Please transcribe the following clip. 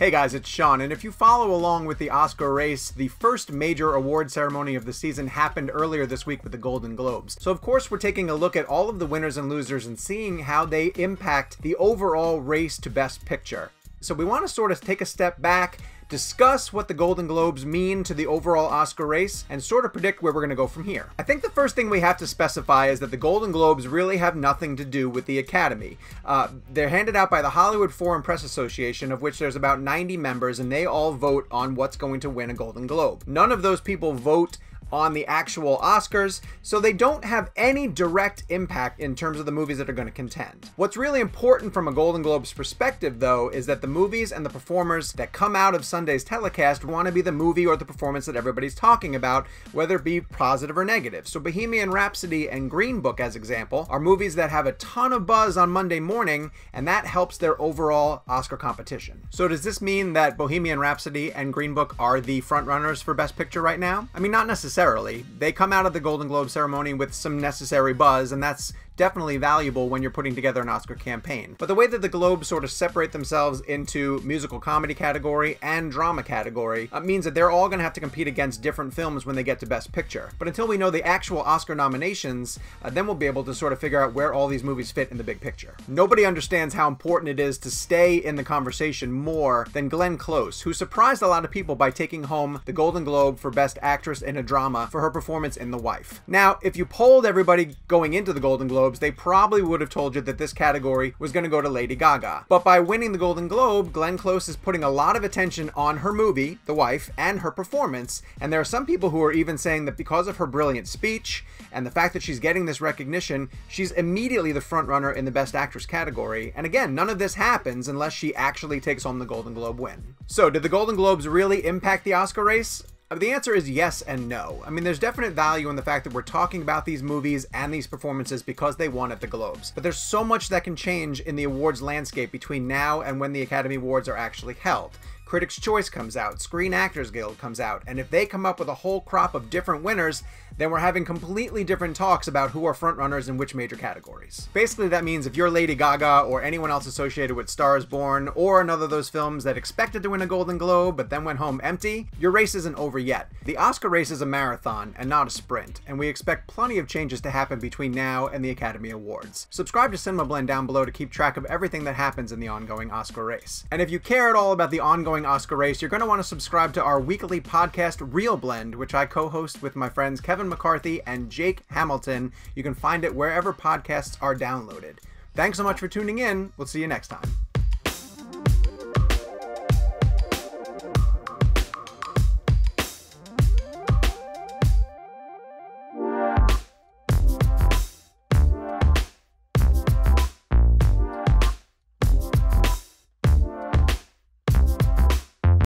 Hey guys, it's Sean, and if you follow along with the Oscar race, the first major award ceremony of the season happened earlier this week with the Golden Globes. So of course we're taking a look at all of the winners and losers and seeing how they impact the overall race to Best Picture. So we want to sort of take a step back, discuss what the Golden Globes mean to the overall Oscar race, and sort of predict where we're going to go from here. I think the first thing we have to specify is that the Golden Globes really have nothing to do with the Academy. They're handed out by the Hollywood Foreign Press Association, of which there's about 90 members, and they all vote on what's going to win a Golden Globe. None of those people vote on the actual Oscars, so they don't have any direct impact in terms of the movies that are going to contend. What's really important from a Golden Globes perspective, though, is that the movies and the performers that come out of Sunday's telecast want to be the movie or the performance that everybody's talking about, whether it be positive or negative. So Bohemian Rhapsody and Green Book, as example, are movies that have a ton of buzz on Monday morning, and that helps their overall Oscar competition. So does this mean that Bohemian Rhapsody and Green Book are the frontrunners for Best Picture right now? I mean, not necessarily. They come out of the Golden Globe ceremony with some necessary buzz, and that's definitely valuable when you're putting together an Oscar campaign. But the way that the Globes sort of separate themselves into musical comedy category and drama category means that they're all going to have to compete against different films when they get to Best Picture. But until we know the actual Oscar nominations, then we'll be able to sort of figure out where all these movies fit in the big picture. Nobody understands how important it is to stay in the conversation more than Glenn Close, who surprised a lot of people by taking home the Golden Globe for Best Actress in a Drama for her performance in The Wife. Now, if you polled everybody going into the Golden Globes, they probably would have told you that this category was going to go to Lady Gaga. But by winning the Golden Globe, Glenn Close is putting a lot of attention on her movie, The Wife, and her performance, and there are some people who are even saying that because of her brilliant speech and the fact that she's getting this recognition, she's immediately the frontrunner in the Best Actress category. And again, none of this happens unless she actually takes home the Golden Globe win. So, did the Golden Globes really impact the Oscar race? The answer is yes and no. I mean, there's definite value in the fact that we're talking about these movies and these performances because they won at the Globes. But there's so much that can change in the awards landscape between now and when the Academy Awards are actually held. Critics' Choice comes out, Screen Actors Guild comes out, and if they come up with a whole crop of different winners, then we're having completely different talks about who are frontrunners in which major categories. Basically, that means if you're Lady Gaga or anyone else associated with Star is Born or another of those films that expected to win a Golden Globe but then went home empty, your race isn't over yet. The Oscar race is a marathon and not a sprint, and we expect plenty of changes to happen between now and the Academy Awards. Subscribe to CinemaBlend down below to keep track of everything that happens in the ongoing Oscar race. And if you care at all about the ongoing Oscar race, you're going to want to subscribe to our weekly podcast, Real Blend, which I co-host with my friends Kevin McCarthy and Jake Hamilton. You can find it wherever podcasts are downloaded. Thanks so much for tuning in. We'll see you next time.